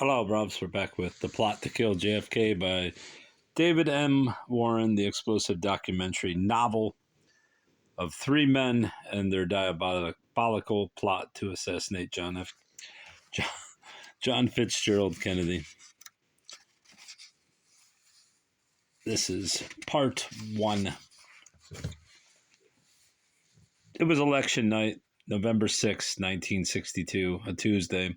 Hello, Robs. We're back with The Plot to Kill JFK by David M. Warren, the explosive documentary novel of three men and their diabolical plot to assassinate John Fitzgerald Kennedy. This is part one. It was election night, November 6, 1962, a Tuesday.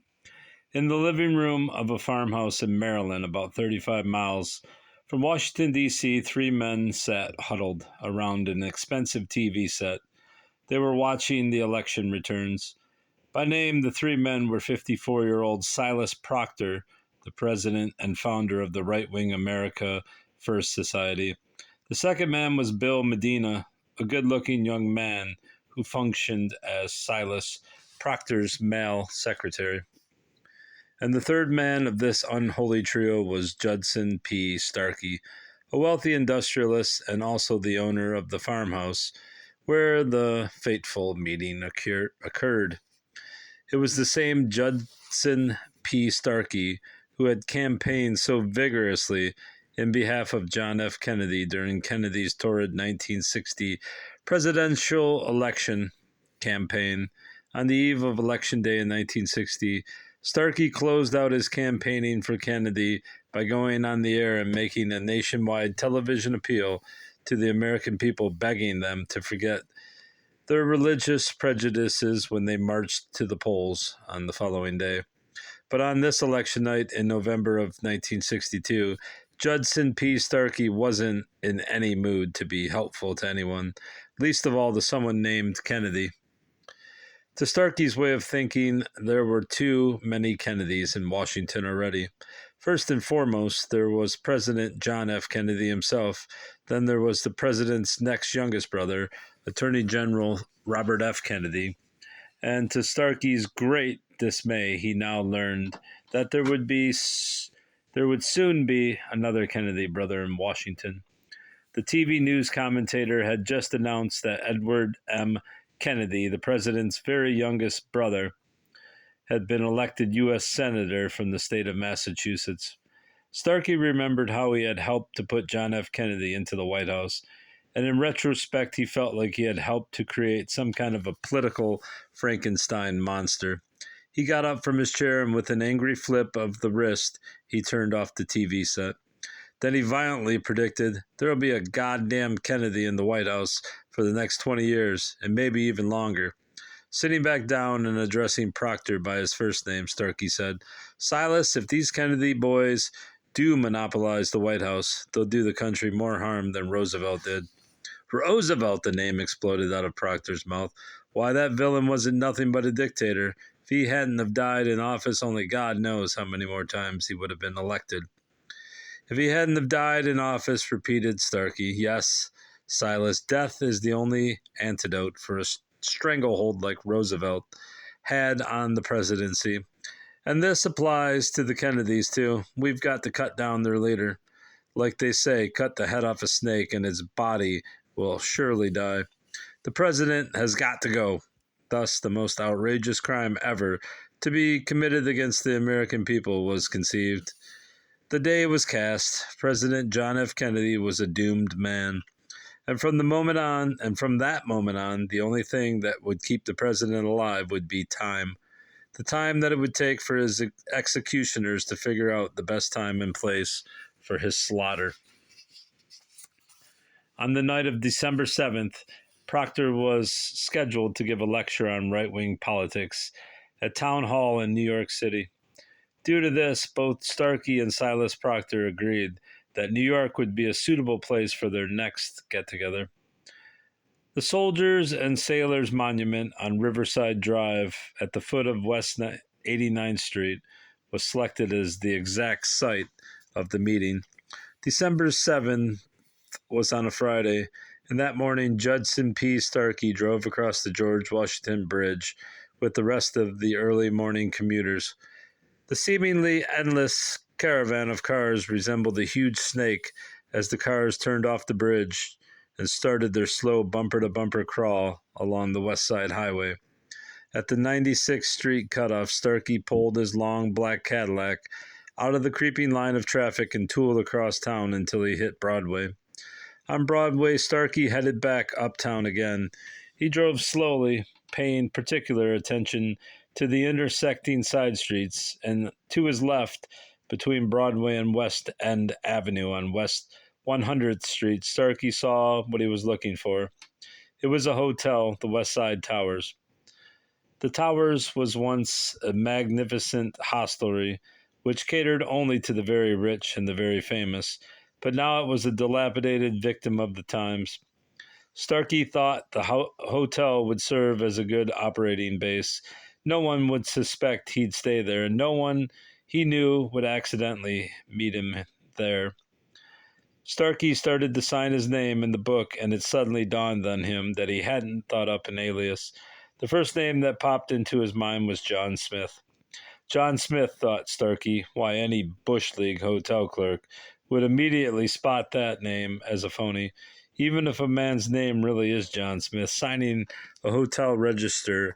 In the living room of a farmhouse in Maryland, about 35 miles from Washington, D.C., three men sat huddled around an expensive TV set. They were watching the election returns. By name, the three men were 54-year-old Silas Proctor, the president and founder of the right-wing America First Society. The second man was Bill Medina, a good-looking young man who functioned as Silas Proctor's male secretary. And the third man of this unholy trio was Judson P. Starkey, a wealthy industrialist and also the owner of the farmhouse where the fateful meeting occurred. It was the same Judson P. Starkey who had campaigned so vigorously in behalf of John F. Kennedy during Kennedy's torrid 1960 presidential election campaign. On the eve of Election Day in 1960, Starkey closed out his campaigning for Kennedy by going on the air and making a nationwide television appeal to the American people, begging them to forget their religious prejudices when they marched to the polls on the following day. But on this election night in November of 1962, Judson P. Starkey wasn't in any mood to be helpful to anyone, least of all to someone named Kennedy. To Starkey's way of thinking, there were too many Kennedys in Washington already. First and foremost, there was President John F. Kennedy himself. Then there was the president's next youngest brother, Attorney General Robert F. Kennedy. And to Starkey's great dismay, he now learned that there would soon be another Kennedy brother in Washington. The TV news commentator had just announced that Edward M. Kennedy, the president's very youngest brother, had been elected U.S. Senator from the state of Massachusetts. Starkey remembered how he had helped to put John F. Kennedy into the White House, and in retrospect, he felt like he had helped to create some kind of a political Frankenstein monster. He got up from his chair, and with an angry flip of the wrist, he turned off the TV set. Then he violently predicted, "There'll be a goddamn Kennedy in the White House for the next 20 years, and maybe even longer." Sitting back down and addressing Proctor by his first name, Starkey said, "Silas, if these Kennedy boys do monopolize the White House, they'll do the country more harm than Roosevelt did." "Roosevelt," the name exploded out of Proctor's mouth. "Why, that villain wasn't nothing but a dictator. If he hadn't have died in office, only God knows how many more times he would have been elected." "If he hadn't have died in office," repeated Starkey. "Yes, Silas, death is the only antidote for a stranglehold like Roosevelt had on the presidency. And this applies to the Kennedys, too. We've got to cut down their leader. Like they say, cut the head off a snake and its body will surely die. The president has got to go." Thus, the most outrageous crime ever to be committed against the American people was conceived. The die was cast. President John F. Kennedy was a doomed man. And from that moment on, the only thing that would keep the president alive would be time. The time that it would take for his executioners to figure out the best time and place for his slaughter. On the night of December 7th, Proctor was scheduled to give a lecture on right-wing politics at Town Hall in New York City. Due to this, both Starkey and Silas Proctor agreed that New York would be a suitable place for their next get-together. The Soldiers and Sailors Monument on Riverside Drive at the foot of West 89th Street was selected as the exact site of the meeting. December 7th was on a Friday, and that morning Judson P. Starkey drove across the George Washington Bridge with the rest of the early morning commuters. The seemingly endless caravan of cars resembled a huge snake as the cars turned off the bridge and started their slow bumper-to-bumper crawl along the West Side Highway. At the 96th Street cutoff, Starkey pulled his long black Cadillac out of the creeping line of traffic and tooled across town until he hit Broadway. On Broadway, Starkey headed back uptown again. He drove slowly, paying particular attention to the intersecting side streets, and to his left, between Broadway and West End Avenue on West 100th Street, Starkey saw what he was looking for. It was a hotel, the West Side Towers. The Towers was once a magnificent hostelry, which catered only to the very rich and the very famous, but now it was a dilapidated victim of the times. Starkey thought the hotel would serve as a good operating base. No one would suspect he'd stay there, and no one he knew would accidentally meet him there. Starkey started to sign his name in the book, and it suddenly dawned on him that he hadn't thought up an alias. The first name that popped into his mind was John Smith. John Smith, thought Starkey. Why, any Bush League hotel clerk would immediately spot that name as a phony. Even if a man's name really is John Smith, signing a hotel register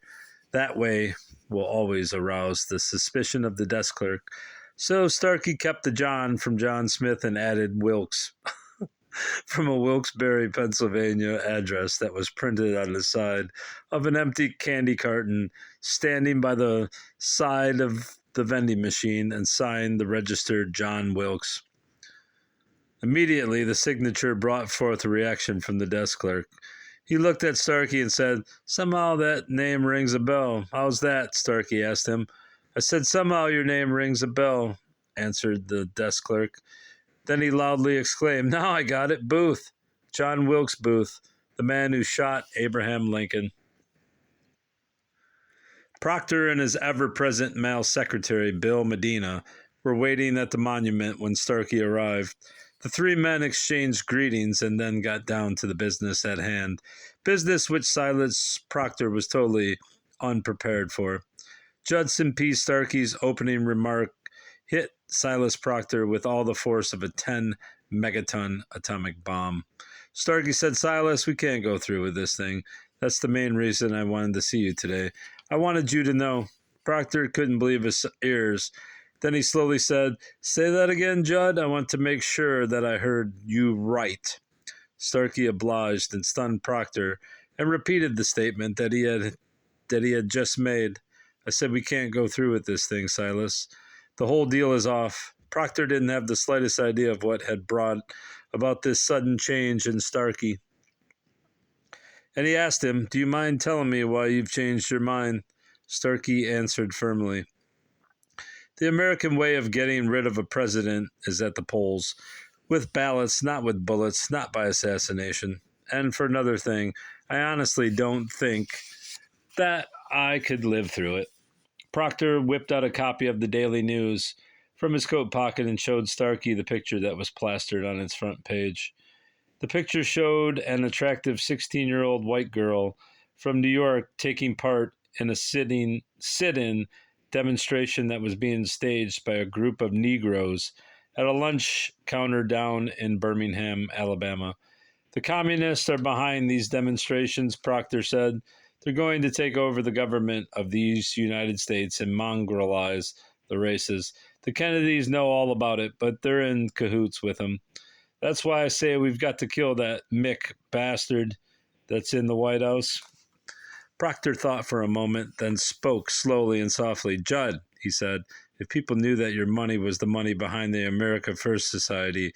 that way will always arouse the suspicion of the desk clerk. So Starkey kept the John from John Smith and added Wilkes from a Wilkes-Barre, Pennsylvania address that was printed on the side of an empty candy carton standing by the side of the vending machine, and signed the registered John Wilkes. Immediately, the signature brought forth a reaction from the desk clerk. He looked at Starkey and said, "Somehow that name rings a bell." "How's that?" Starkey asked him. "I said, somehow your name rings a bell," answered the desk clerk. Then he loudly exclaimed, "Now I got it, Booth. John Wilkes Booth, the man who shot Abraham Lincoln." Proctor and his ever-present male secretary, Bill Medina, were waiting at the monument when Starkey arrived. The three men exchanged greetings and then got down to the business at hand, business which Silas Proctor was totally unprepared for. Judson P. Starkey's opening remark hit Silas Proctor with all the force of a 10-megaton atomic bomb. Starkey said, "Silas, we can't go through with this thing. That's the main reason I wanted to see you today. I wanted you to know." Proctor couldn't believe his ears. Then he slowly said, "Say that again, Judd. I want to make sure that I heard you right." Starkey obliged and stunned Proctor and repeated the statement that he had just made. "I said we can't go through with this thing, Silas. The whole deal is off." Proctor didn't have the slightest idea of what had brought about this sudden change in Starkey. And he asked him, "Do you mind telling me why you've changed your mind?" Starkey answered firmly, "The American way of getting rid of a president is at the polls, with ballots, not with bullets, not by assassination. And for another thing, I honestly don't think that I could live through it." Proctor whipped out a copy of the Daily News from his coat pocket and showed Starkey the picture that was plastered on its front page. The picture showed an attractive 16-year-old white girl from New York taking part in a sit-in demonstration that was being staged by a group of Negroes at a lunch counter down in Birmingham, Alabama. "The communists are behind these demonstrations," Proctor said. "They're going to take over the government of these United States and mongrelize the races. The Kennedys know all about it, but they're in cahoots with them. That's why I say we've got to kill that Mick bastard that's in the White House." Proctor thought for a moment, then spoke slowly and softly. "Judd," he said, "if people knew that your money was the money behind the America First Society,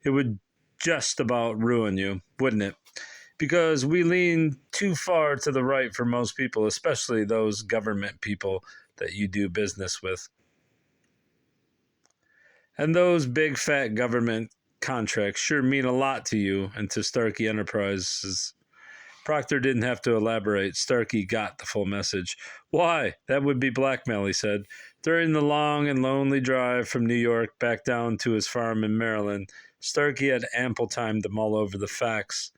it would just about ruin you, wouldn't it? Because we lean too far to the right for most people, especially those government people that you do business with. And those big fat government contracts sure mean a lot to you and to Starkey Enterprises." Proctor didn't have to elaborate. Starkey got the full message. "Why, that would be blackmail," he said. During the long and lonely drive from New York back down to his farm in Maryland, Starkey had ample time to mull over the facts.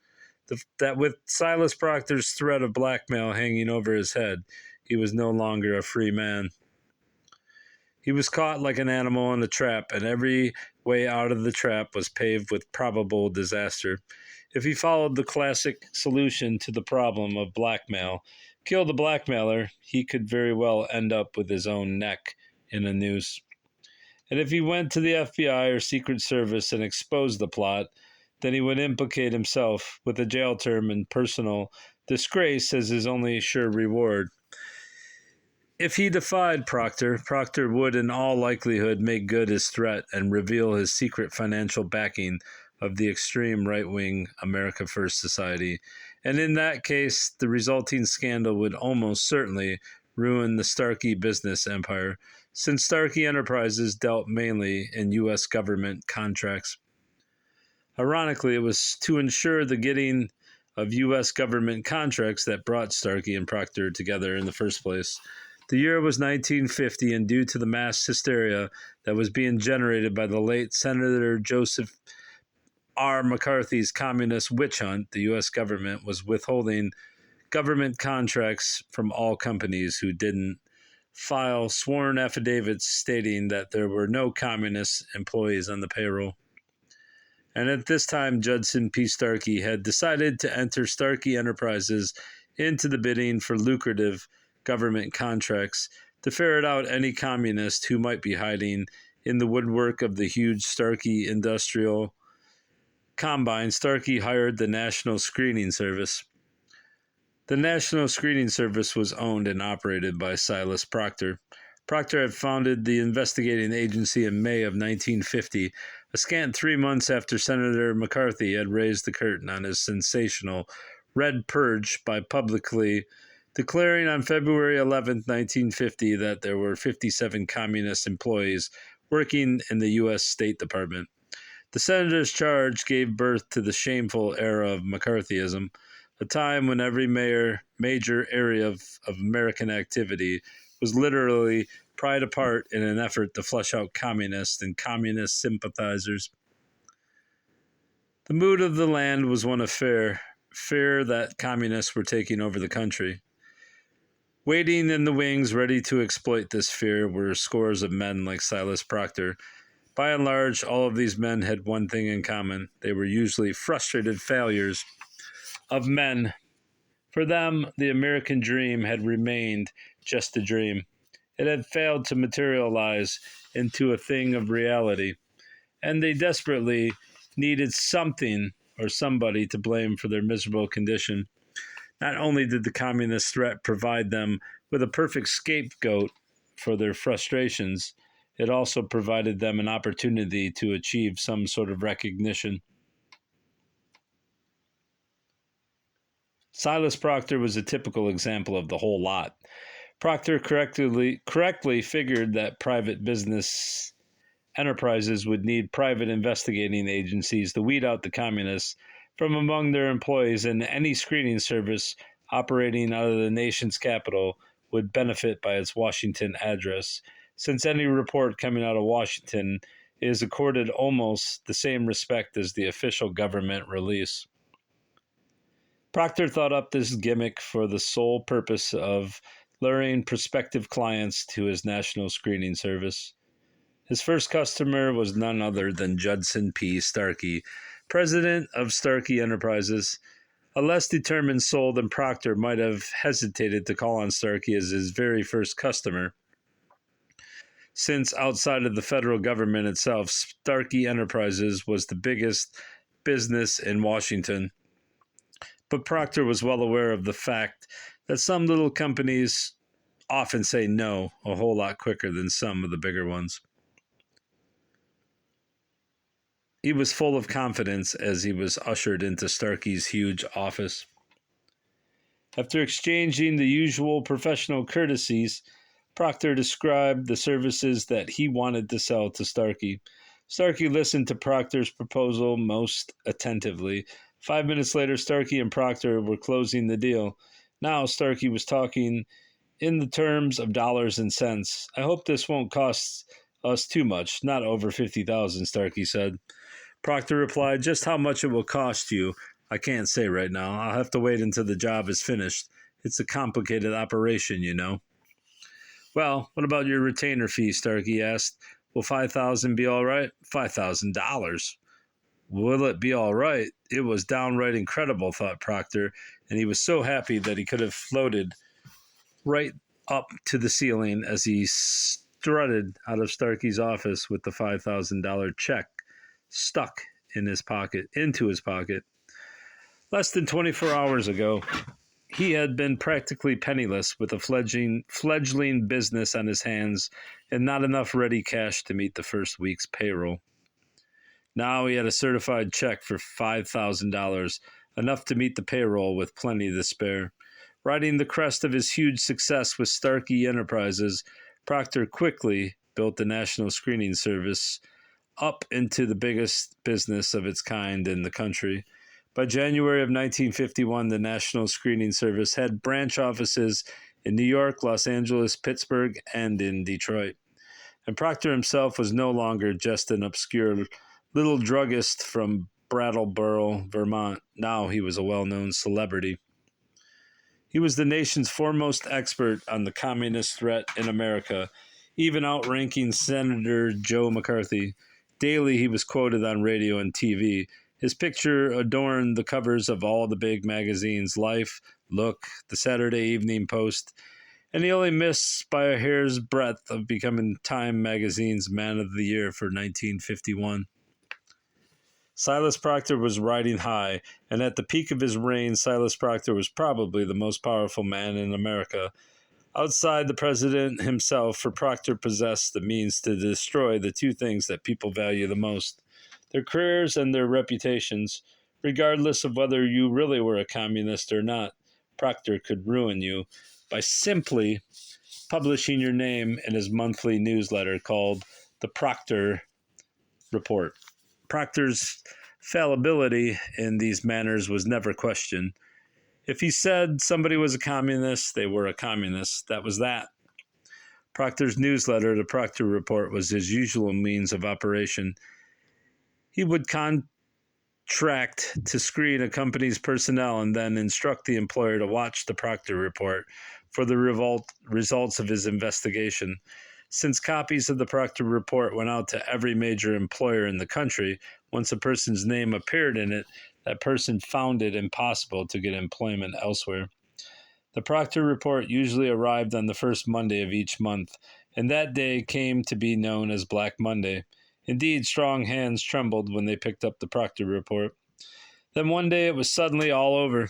That with Silas Proctor's threat of blackmail hanging over his head, he was no longer a free man. He was caught like an animal in a trap, and every way out of the trap was paved with probable disaster. If he followed the classic solution to the problem of blackmail, kill the blackmailer, he could very well end up with his own neck in a noose. And if he went to the FBI or Secret Service and exposed the plot, then he would implicate himself with a jail term and personal disgrace as his only sure reward. If he defied Proctor, Proctor would in all likelihood make good his threat and reveal his secret financial backing of the extreme right-wing America First Society. And in that case, the resulting scandal would almost certainly ruin the Starkey business empire, since Starkey Enterprises dealt mainly in U.S. government contracts. Ironically, it was to ensure the getting of U.S. government contracts that brought Starkey and Proctor together in the first place. The year was 1950, and due to the mass hysteria that was being generated by the late Senator Joseph R. McCarthy's communist witch hunt, the U.S. government was withholding government contracts from all companies who didn't file sworn affidavits stating that there were no communist employees on the payroll. And at this time, Judson P. Starkey had decided to enter Starkey Enterprises into the bidding for lucrative government contracts to ferret out any communist who might be hiding in the woodwork of the huge Starkey industrial combine. Starkey hired the National Screening Service. The National Screening Service was owned and operated by Silas Proctor. Proctor had founded the investigating agency in May of 1950, a scant 3 months after Senator McCarthy had raised the curtain on his sensational Red Purge by publicly declaring on February 11, 1950, that there were 57 communist employees working in the U.S. State Department. The senator's charge gave birth to the shameful era of McCarthyism, a time when every major area of American activity was literally pried apart in an effort to flush out communists and communist sympathizers. The mood of the land was one of fear that communists were taking over the country. Waiting in the wings, ready to exploit this fear, were scores of men like Silas Proctor. By and large, all of these men had one thing in common. They were usually frustrated failures of men. For them, the American dream had remained just a dream. It had failed to materialize into a thing of reality, and they desperately needed something or somebody to blame for their miserable condition. Not only did the communist threat provide them with a perfect scapegoat for their frustrations, it also provided them an opportunity to achieve some sort of recognition. Silas Proctor was a typical example of the whole lot. Proctor correctly figured that private business enterprises would need private investigating agencies to weed out the communists from among their employees, and any screening service operating out of the nation's capital would benefit by its Washington address, since any report coming out of Washington is accorded almost the same respect as the official government release. Proctor thought up this gimmick for the sole purpose of luring prospective clients to his national screening service. His first customer was none other than Judson P. Starkey, president of Starkey Enterprises. A less determined soul than Proctor might have hesitated to call on Starkey as his very first customer, since outside of the federal government itself, Starkey Enterprises was the biggest business in Washington. But Proctor was well aware of the fact that some little companies often say no a whole lot quicker than some of the bigger ones. He was full of confidence as he was ushered into Starkey's huge office. After exchanging the usual professional courtesies, Proctor described the services that he wanted to sell to Starkey. Starkey listened to Proctor's proposal most attentively. 5 minutes later, Starkey and Proctor were closing the deal. Now Starkey was talking in the terms of dollars and cents. "I hope this won't cost us too much, not over $50,000, Starkey said. Proctor replied, "Just how much it will cost you, I can't say right now. I'll have to wait until the job is finished. It's a complicated operation, you know." "Well, what about your retainer fee?" Starkey asked. "Will $5,000 be all right?" $5,000? Will it be all right? It was downright incredible, thought Proctor, and he was so happy that he could have floated right up to the ceiling as he strutted out of Starkey's office with the $5,000 check stuck into his pocket. Less than 24 hours ago, he had been practically penniless with a fledgling business on his hands and not enough ready cash to meet the first week's payroll. Now he had a certified check for $5,000, enough to meet the payroll with plenty to spare. Riding the crest of his huge success with Starkey Enterprises, Proctor quickly built the National Screening Service up into the biggest business of its kind in the country. By January of 1951, the National Screening Service had branch offices in New York, Los Angeles, Pittsburgh, and in Detroit. And Proctor himself was no longer just an obscure little druggist from Brattleboro, Vermont. Now he was a well-known celebrity. He was the nation's foremost expert on the communist threat in America, even outranking Senator Joe McCarthy. Daily, he was quoted on radio and TV. His picture adorned the covers of all the big magazines, Life, Look, the Saturday Evening Post, and he only missed by a hair's breadth of becoming Time magazine's Man of the Year for 1951. Silas Proctor was riding high, and at the peak of his reign, Silas Proctor was probably the most powerful man in America. Outside the president himself, for Proctor possessed the means to destroy the two things that people value the most: their careers and their reputations. Regardless of whether you really were a communist or not, Proctor could ruin you by simply publishing your name in his monthly newsletter called the Proctor Report. Proctor's fallibility in these matters was never questioned. If he said somebody was a communist, they were a communist. That was that. Proctor's newsletter, the Proctor Report, was his usual means of operation. He would contract to screen a company's personnel and then instruct the employer to watch the Proctor Report for the results of his investigation. Since copies of the Proctor Report went out to every major employer in the country, once a person's name appeared in it, that person found it impossible to get employment elsewhere. The Proctor Report usually arrived on the first Monday of each month, and that day came to be known as Black Monday. Indeed, strong hands trembled when they picked up the Proctor Report. Then one day it was suddenly all over.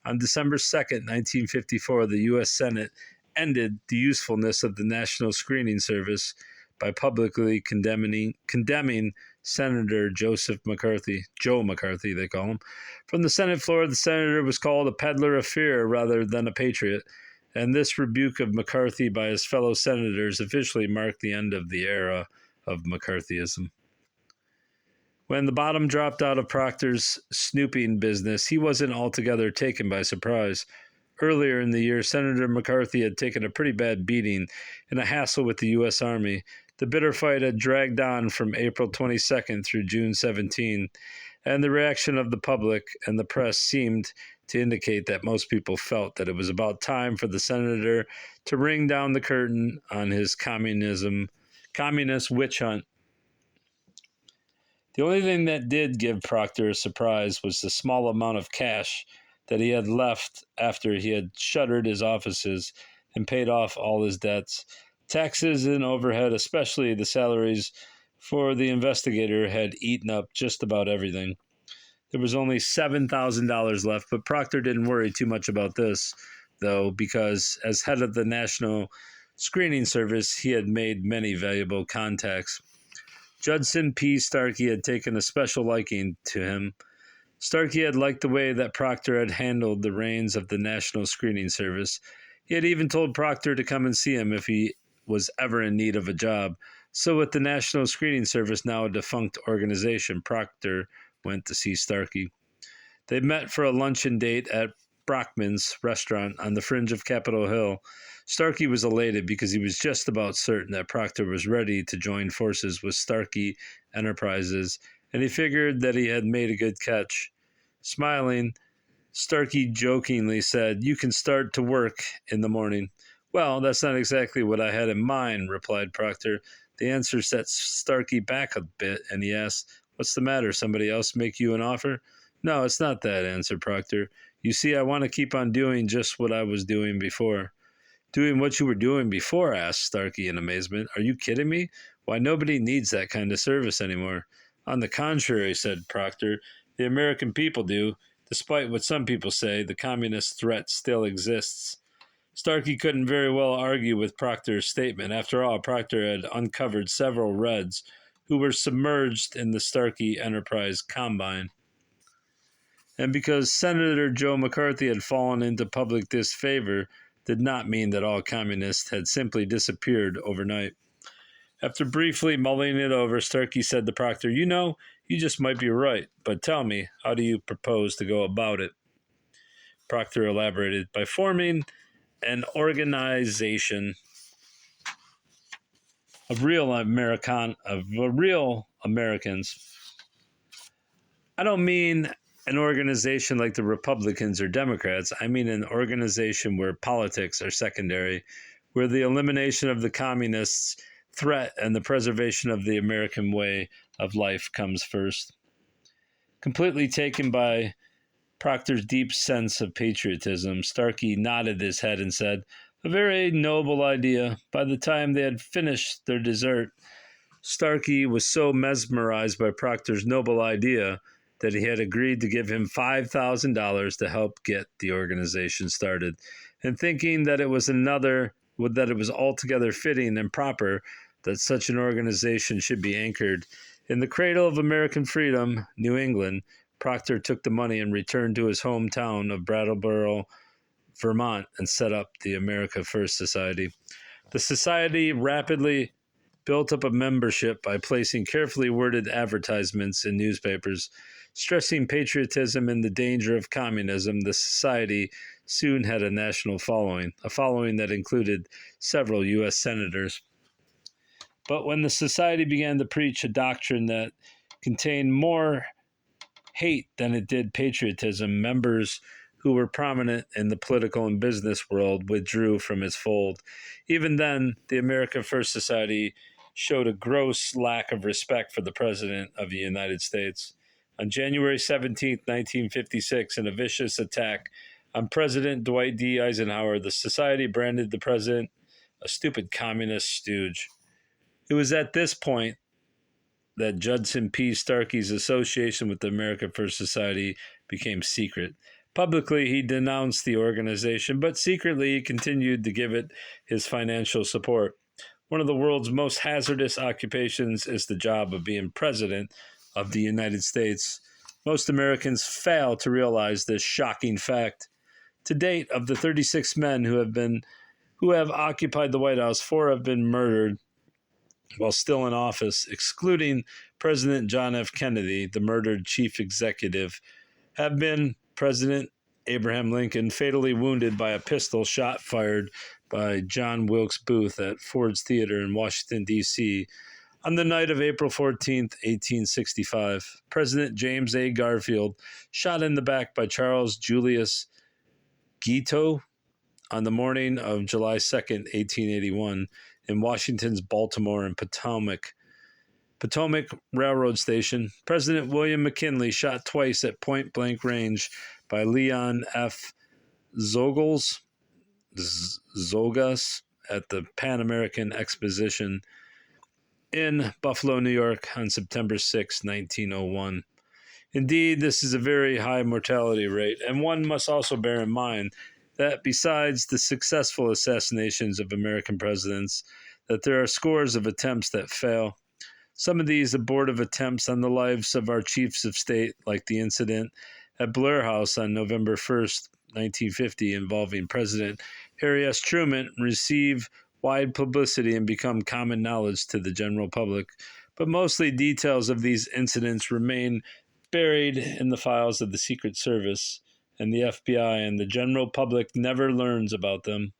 On December 2nd, 1954, the U.S. Senate ended the usefulness of the National Screening Service by publicly condemning Senator Joe McCarthy, they call him. From the Senate floor, the senator was called a peddler of fear rather than a patriot, and this rebuke of McCarthy by his fellow senators officially marked the end of the era of McCarthyism. When the bottom dropped out of Proctor's snooping business, he wasn't altogether taken by surprise. Earlier in the year, Senator McCarthy had taken a pretty bad beating in a hassle with the U.S. Army. The bitter fight had dragged on from April 22nd through June 17, and the reaction of the public and the press seemed to indicate that most people felt that it was about time for the senator to ring down the curtain on his communist witch hunt. The only thing that did give Proctor a surprise was the small amount of cash that he had left after he had shuttered his offices and paid off all his debts. Taxes and overhead, especially the salaries for the investigator, had eaten up just about everything. There was only $7,000 left, but Proctor didn't worry too much about this, though, because as head of the National Screening Service, he had made many valuable contacts. Judson P. Starkey had taken a special liking to him. Starkey had liked the way that Proctor had handled the reins of the National Screening Service. He had even told Proctor to come and see him if he was ever in need of a job. So with the National Screening Service now a defunct organization, Proctor went to see Starkey. They met for a luncheon date at Brockman's restaurant on the fringe of Capitol Hill. Starkey was elated because he was just about certain that Proctor was ready to join forces with Starkey Enterprises, and he figured that he had made a good catch. Smiling, Starkey jokingly said, "You can start to work in the morning." "Well, that's not exactly what I had in mind," replied Proctor. The answer set Starkey back a bit, and he asked, "What's the matter? Somebody else make you an offer?" "No, it's not that," answered Proctor. "You see, I want to keep on doing just what I was doing before." Doing what you were doing before, asked Starkey in amazement. Are you kidding me? Why, nobody needs that kind of service anymore. On the contrary, said Proctor, the American people do. Despite what some people say, the communist threat still exists. Starkey couldn't very well argue with Proctor's statement. After all, Proctor had uncovered several Reds who were submerged in the Starkey Enterprise Combine. And because Senator Joe McCarthy had fallen into public disfavor, did not mean that all communists had simply disappeared overnight. After briefly mulling it over, Starkey said to Proctor, You know, you just might be right, but tell me, how do you propose to go about it? Proctor elaborated, by forming an organization of real Americans. I don't mean an organization like the Republicans or Democrats. I mean an organization where politics are secondary, where the elimination of the communists' threat and the preservation of the American way of life comes first. Completely taken by Proctor's deep sense of patriotism, Starkey nodded his head and said, A very noble idea. By the time they had finished their dessert, Starkey was so mesmerized by Proctor's noble idea that he had agreed to give him $5,000 to help get the organization started. And thinking that it was altogether fitting and proper that such an organization should be anchored in the cradle of American freedom, New England, Proctor took the money and returned to his hometown of Brattleboro, Vermont, and set up the America First Society. The society rapidly built up a membership by placing carefully worded advertisements in newspapers, stressing patriotism and the danger of communism. The society soon had a national following, a following that included several U.S. senators. But when the society began to preach a doctrine that contained more hate than it did patriotism, members who were prominent in the political and business world withdrew from its fold. Even then, the America First Society showed a gross lack of respect for the President of the United States. On January 17, 1956, in a vicious attack on President Dwight D. Eisenhower, the Society branded the President a stupid communist stooge. It was at this point that Judson P. Starkey's association with the America First Society became secret. Publicly, he denounced the organization, but secretly he continued to give it his financial support. One of the world's most hazardous occupations is the job of being president of the United States. Most Americans fail to realize this shocking fact. To date, of the 36 men who have occupied the White House, 4 have been murdered while still in office, excluding President John F. Kennedy, the murdered chief executive, have been President Abraham Lincoln, fatally wounded by a pistol shot fired by John Wilkes Booth at Ford's Theater in Washington, D.C., on the night of April 14, 1865. President James A. Garfield, shot in the back by Charles Julius Guiteau on the morning of July 2, 1881, in Washington's Baltimore and Potomac Railroad Station. President William McKinley, shot twice at point-blank range by Leon F. Zogas at the Pan American Exposition in Buffalo, New York on September 6, 1901. Indeed, this is a very high mortality rate, and one must also bear in mind that besides the successful assassinations of American presidents, that there are scores of attempts that fail. Some of these abortive attempts on the lives of our chiefs of state, like the incident at Blair House on November 1st, 1950, involving President Harry S. Truman, receive wide publicity and become common knowledge to the general public. But mostly details of these incidents remain buried in the files of the Secret Service and the FBI, and the general public never learns about them.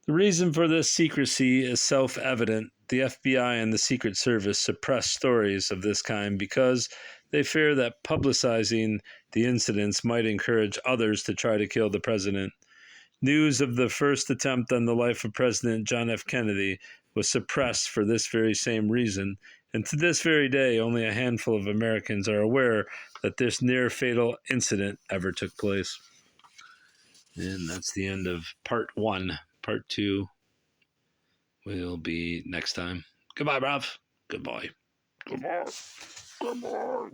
The reason for this secrecy is self-evident. The FBI and the Secret Service suppress stories of this kind because they fear that publicizing the incidents might encourage others to try to kill the president. News of the first attempt on the life of President John F. Kennedy was suppressed for this very same reason, and to this very day, only a handful of Americans are aware that this near-fatal incident ever took place. And that's the end of part 1. Part 2 will be next time. Goodbye, bruv. Goodbye. Goodbye. Goodbye.